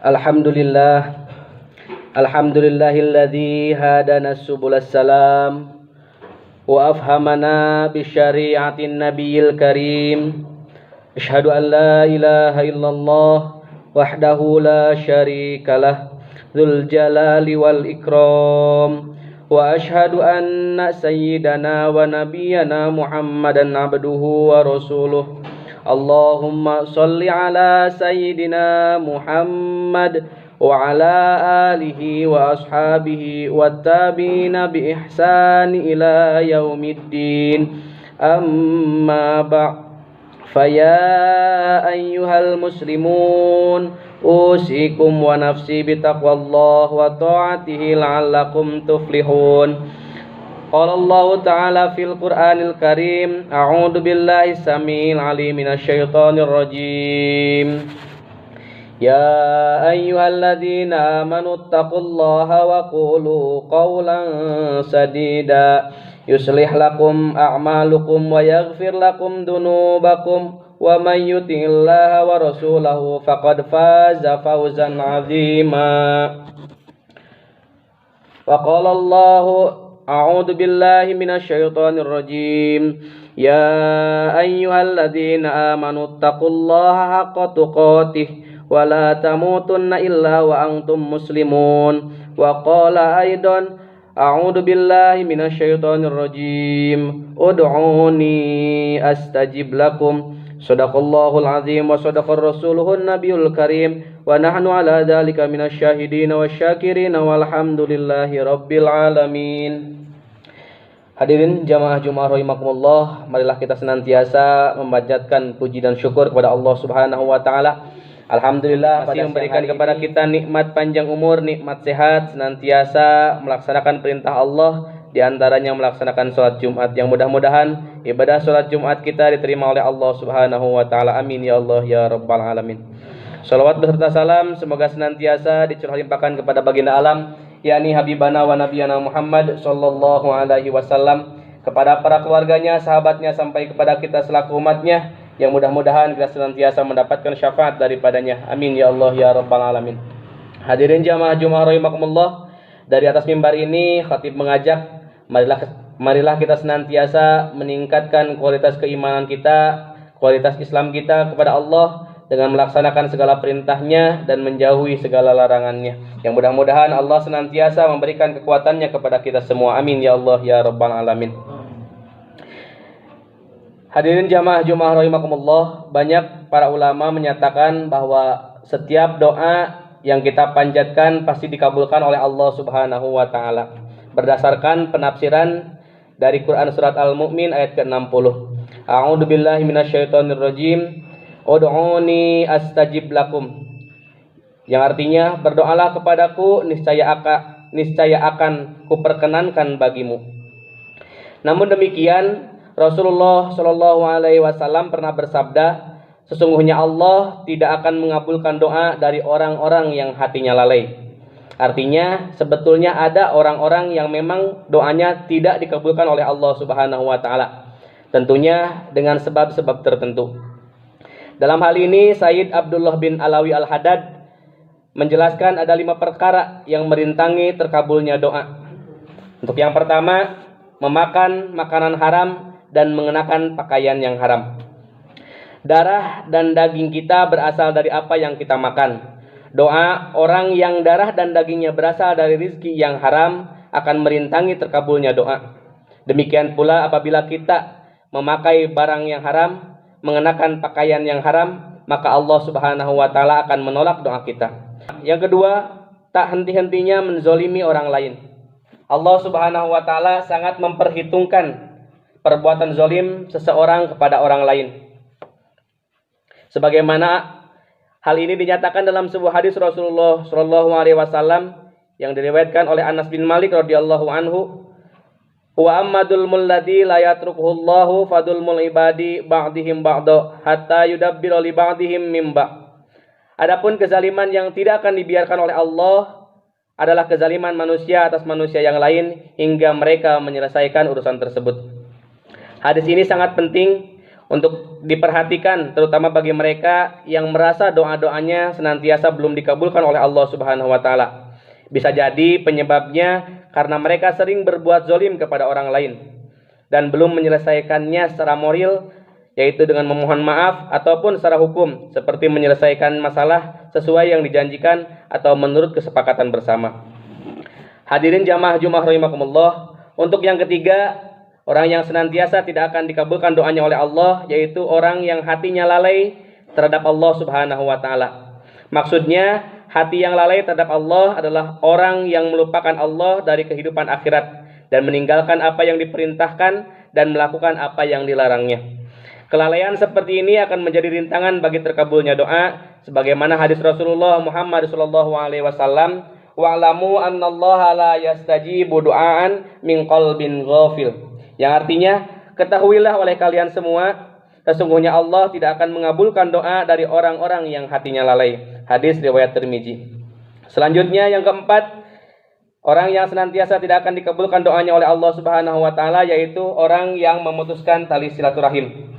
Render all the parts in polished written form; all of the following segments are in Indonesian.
Alhamdulillah. Alhamdulillahilladzi hadana subulas salam wa afhamana bisyari'atin nabiyil karim. Asyhadu an la ilaha illallah wahdahu la syarikalah dzul jalali wal ikram. Wa asyhadu anna sayyidana wa nabiyyana Muhammadan abduhu wa rasuluh. Allahumma salli ala sayyidina Muhammad wa ala alihi wa ashabihi wattabi'ina bi ihsani ila yaumiddin. Amma ba'd. Faya ayyuhal muslimun usikum wa nafsi bitaqwallah wa ta'atihi la'allakum tuflihun. Qala Allah Ta'ala fil Qur'anil Karim, a'udzu billahi samil alim minasy syaithanir rajim. Ya ayyuhalladzina amanu taqullaha wa qulu qawlan sadida yuslih lakum a'malukum wa yaghfir lakum dunubakum wa man yuti'illaha wa rasulahu faqad faza fawzan 'azima. Wa qala Allah a'udzu billahi minasy syaithanir rajim. Ya ayyuhalladzina amanu taqullaha haqqa tuqatih wa la tamutunna illa wa antum muslimun. Wa qala aidan a'udzu billahi minasy syaithanir rajim. Ud'uni astajib lakum. Shadaqallahul azim wa shadaqar rasuluhun nabiyul karim wa nahnu ala dzalika minasy syahidin wasyakirin walhamdulillahi rabbil alamin. Hadirin jamaah Jumat rahimakumullah, marilah kita senantiasa memanjatkan puji dan syukur kepada Allah Subhanahu wa taala. Alhamdulillah masih memberikan kepada kita nikmat panjang umur, nikmat sehat, senantiasa melaksanakan perintah Allah, di antaranya melaksanakan sholat Jumat, yang mudah-mudahan ibadah sholat Jumat kita diterima oleh Allah Subhanahu wa taala. Amin ya Allah ya rabbal alamin. Shalawat beserta salam semoga senantiasa dicurah limpahkan kepada baginda alam, yakni habibana wa nabiyana Muhammad sallallahu alaihi wasallam, kepada para keluarganya, sahabatnya, sampai kepada kita selaku umatnya, yang mudah-mudahan kita senantiasa mendapatkan syafaat daripadanya. Amin ya Allah ya rabbal alamin. Hadirin jamaah Jumat rahimakumullah, dari atas mimbar ini khatib mengajak, marilah kita senantiasa meningkatkan kualitas keimanan kita, kualitas Islam kita kepada Allah dengan melaksanakan segala perintahnya dan menjauhi segala larangannya. Yang mudah-mudahan Allah senantiasa memberikan kekuatannya kepada kita semua. Amin ya Allah ya rabbal alamin. Hadirin jamaah Jumat rahimakumullah, banyak para ulama menyatakan bahwa setiap doa yang kita panjatkan pasti dikabulkan oleh Allah Subhanahu wa taala. Berdasarkan penafsiran dari Quran surat Al-Mu'min ayat ke-60. A'udzu billahi minasyaitonir rajim. Ud'uni astajib lakum. Yang artinya, berdoalah kepadaku, niscaya akan kuperkenankan bagimu. Namun demikian, Rasulullah Shallallahu alaihi wasallam pernah bersabda, sesungguhnya Allah tidak akan mengabulkan doa dari orang-orang yang hatinya lalai. Artinya, sebetulnya ada orang-orang yang memang doanya tidak dikabulkan oleh Allah Subhanahu wa taala. Tentunya dengan sebab-sebab tertentu. Dalam hal ini, Sayyid Abdullah bin Alawi Al-Haddad menjelaskan ada 5 perkara yang merintangi terkabulnya doa. Untuk yang pertama, memakan makanan haram dan mengenakan pakaian yang haram. Darah dan daging kita berasal dari apa yang kita makan. Doa orang yang darah dan dagingnya berasal dari rizki yang haram akan merintangi terkabulnya doa. Demikian pula apabila kita memakai barang yang haram, mengenakan pakaian yang haram, maka Allah Subhanahu wa taala akan menolak doa kita. Yang kedua, tak henti-hentinya menzolimi orang lain. Allah Subhanahu wa taala sangat memperhitungkan perbuatan zolim seseorang kepada orang lain. Sebagaimana hal ini dinyatakan dalam sebuah hadis Rasulullah Shallallahu alaihi wasallam yang diriwayatkan oleh Anas bin Malik radhiyallahu anhu, wa ammadul mulladzi la yatrukuhullahu fadulmul ibadi ba'dihim ba'da hatta yudabbiru li ba'dihim mim ba'. Adapun kezaliman yang tidak akan dibiarkan oleh Allah adalah kezaliman manusia atas manusia yang lain hingga mereka menyelesaikan urusan tersebut. Hadis ini sangat penting untuk diperhatikan, terutama bagi mereka yang merasa doa-doanya senantiasa belum dikabulkan oleh Allah Subhanahu wa taala. Bisa jadi penyebabnya karena mereka sering berbuat zalim kepada orang lain dan belum menyelesaikannya secara moral, yaitu dengan memohon maaf ataupun secara hukum, seperti menyelesaikan masalah sesuai yang dijanjikan atau menurut kesepakatan bersama. Hadirin jamaah Jumat rahimakumullah, untuk yang ketiga, orang yang senantiasa tidak akan dikabulkan doanya oleh Allah, yaitu orang yang hatinya lalai terhadap Allah Subhanahu wa taala. Maksudnya, hati yang lalai terhadap Allah adalah orang yang melupakan Allah dari kehidupan akhirat dan meninggalkan apa yang diperintahkan dan melakukan apa yang dilarangnya. Kelalaian seperti ini akan menjadi rintangan bagi terkabulnya doa, sebagaimana hadis Rasulullah Muhammad SAW, wa'lamu annallaha la yastajibu du'aan min qalbin ghafil. Yang artinya, ketahuilah oleh kalian semua, sesungguhnya Allah tidak akan mengabulkan doa dari orang-orang yang hatinya lalai. Hadis riwayat Tirmizi. Selanjutnya yang keempat, orang yang senantiasa tidak akan dikabulkan doanya oleh Allah Subhanahu wa taala, yaitu orang yang memutuskan tali silaturahim.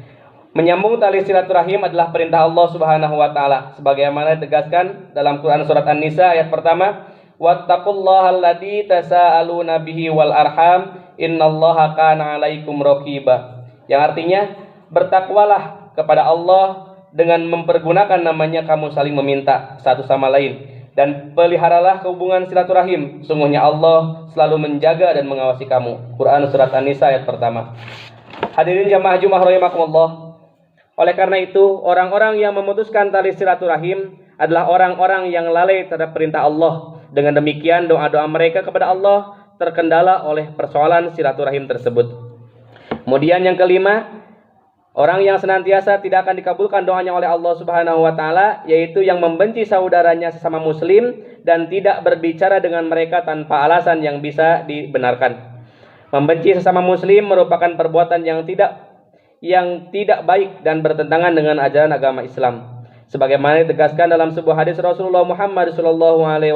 Menyambung tali silaturahim adalah perintah Allah Subhanahu wa taala, sebagaimana ditegaskan dalam Quran surat An-Nisa ayat pertama, wattaqullaha alladzi tasaaluna bihi wal arham innallaha kana 'alaikum raqiba. Yang artinya, bertakwalah kepada Allah dengan mempergunakan namanya kamu saling meminta satu sama lain, dan peliharalah hubungan silaturahim, sungguhnya Allah selalu menjaga dan mengawasi kamu. Quran surat An-Nisa ayat pertama. Hadirin jamaah Jumat rahimakumullah, oleh karena itu, orang-orang yang memutuskan tali silaturahim adalah orang-orang yang lalai terhadap perintah Allah. Dengan demikian, doa-doa mereka kepada Allah terkendala oleh persoalan silaturahim tersebut. Kemudian yang kelima, orang yang senantiasa tidak akan dikabulkan doanya oleh Allah Subhanahu wa taala, yaitu yang membenci saudaranya sesama muslim dan tidak berbicara dengan mereka tanpa alasan yang bisa dibenarkan. Membenci sesama muslim merupakan perbuatan yang tidak baik dan bertentangan dengan ajaran agama Islam. Sebagaimana ditegaskan dalam sebuah hadis Rasulullah Muhammad SAW,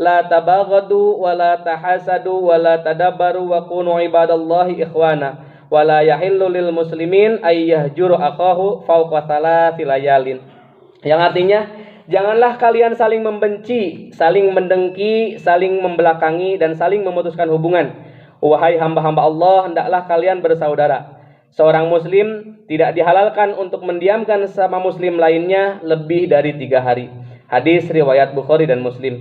la tabaghadu wa la tahasadu wa la tadabbaru wa kunu ibadallahi ikhwana wa la yahillu lil muslimin ay yahjuru akahu fawqa thalathi layalin. Yang artinya, janganlah kalian saling membenci, saling mendengki, saling membelakangi dan saling memutuskan hubungan. Wahai hamba-hamba Allah, hendaklah kalian bersaudara. Seorang muslim tidak dihalalkan untuk mendiamkan sesama muslim lainnya lebih dari 3 hari. Hadis riwayat Bukhari dan Muslim.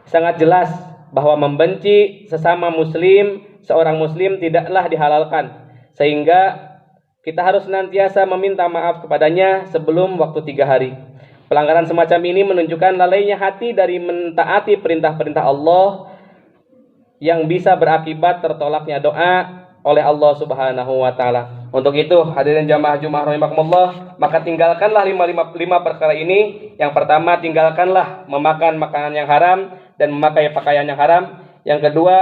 Sangat jelas bahwa membenci sesama muslim, seorang muslim tidaklah dihalalkan, sehingga kita harus senantiasa meminta maaf kepadanya sebelum waktu 3 hari. Pelanggaran semacam ini menunjukkan lalainya hati dari mentaati perintah-perintah Allah, yang bisa berakibat tertolaknya doa oleh Allah Subhanahu wa taala. Untuk itu, hadirin jamaah Jumat rahimakumullah, maka tinggalkanlah lima perkara ini. Yang pertama, tinggalkanlah memakan makanan yang haram dan memakai pakaian yang haram. Yang kedua,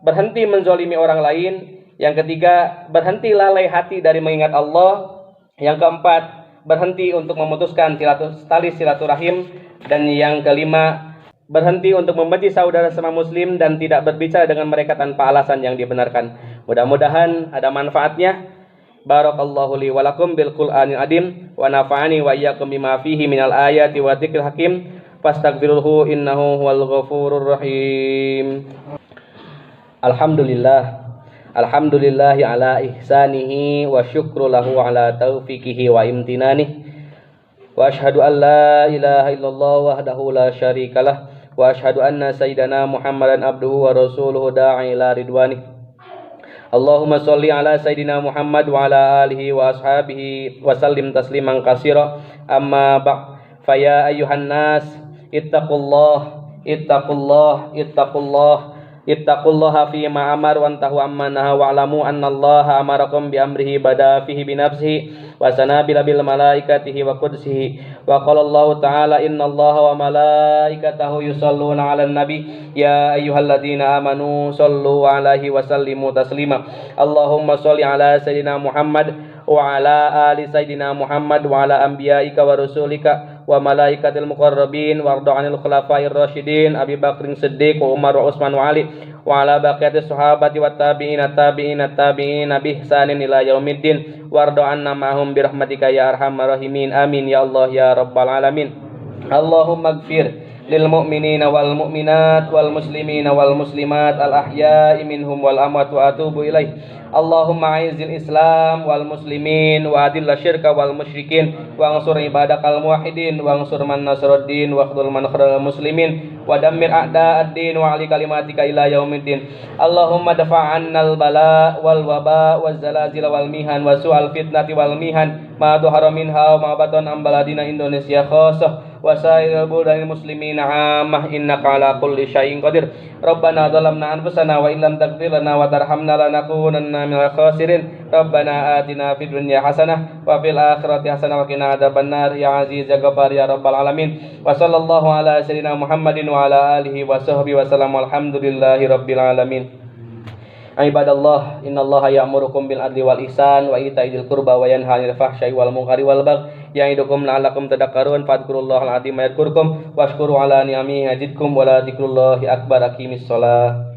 berhenti menzolimi orang lain. Yang ketiga, berhenti lalai hati dari mengingat Allah. Yang keempat, berhenti untuk memutuskan tali silaturahim. Dan yang kelima, berhenti untuk membenci saudara sesama muslim dan tidak berbicara dengan mereka tanpa alasan yang dibenarkan. Mudah-mudahan ada manfaatnya. Barakallahu li wa lakum bil Qur'anil adim wa nafa'ani wa iyyakum bima fihi minal ayati wa dzikril hakim. Fastaghfiruhu innahu huwal ghafurur rahim. Alhamdulillahi ala ihsanihi wa syukru lahu ala taufiqihi wa imtinanihi. Wa asyhadu an la ilaha illallah wahdahu la syarikalah wa asyhadu anna sayyidana Muhammadan abduhu wa rasuluhu da'i ila ridwanih. Allahumma sholli ala sayyidina Muhammad wa ala alihi wa ashabihi wa sallim tasliman katsira. Amma ba'd, fa ya ayyuhan nas ittaqullaha fi ma amar wa antahu amma naha wa alamu annallaha amarakum bi amrihi bada fihi bi nafsihi wa sanabila bil malaikatihi wa qudsihi wa qala Allah ta'ala innallaha wa malaikatahu yusholluna 'alan nabi ya ayyuhalladzina amanu shollu 'alaihi wa sallimu taslima. Allahumma sholli 'ala sayyidina Muhammad wa 'ala ali sayyidina Muhammad wa 'ala anbiya'ika wa rusulika wa malaikatil muqarrabin warda 'anil khulafa'ir rasyidin Abi Bakrin Siddiq wa Umar wa Utsman wa Ali وعلى بقية الصحابة والتابعين التابعين بإحسان إلى يوم الدين وارض عنا معهم برحمتك يا أرحم الراحمين آمين يا الله يا رب العالمين اللهم اغفر للمؤمنين والمؤمنات والمسلمين والمسلمات الأحياء منهم والأموات وأتوب إليه اللهم أعز الإسلام والمسلمين وأذل الشرك والمشركين وانصر عبادك الموحدين وانصر من نصر الدين واخذل من خذل المسلمين ودمر أعداء الدين وعلي كلماتك إلى يوم الدين اللهم دفع عنا البلاء والوباء والزلازل والمحن وسوء الفتنة والمحن ما ظهر منها وما بطن عن بلدنا إندونيسيا خاصة وسائر البلدان المسلمين عامة إنك على كل شيء قدير ربنا ظلمنا أنفسنا وإن لم تغفر لنا وترحمنا لنكونن من الخاسرين ربنا آتنا في الدنيا حسنة وفي الآخرة حسنة وقنا عذاب النار يا عزيز يا غفار يا رب العالمين وصلى الله على سيدنا محمد وعلى آله وصحبه وسلم والحمد لله رب العالمين Ibadallah, innallaha ya'murukum bil adli wal ihsan wa ita'i dzil qurba wa yanha 'anil fahsya'i wal munkari wal baghi ya'idukum la'allakum tadhakkarun fadhkurullahal 'azim yadhkurkum washkuru 'ala ni'amihi yazidkum wa la dzikrullahi akbar aqimis shalah.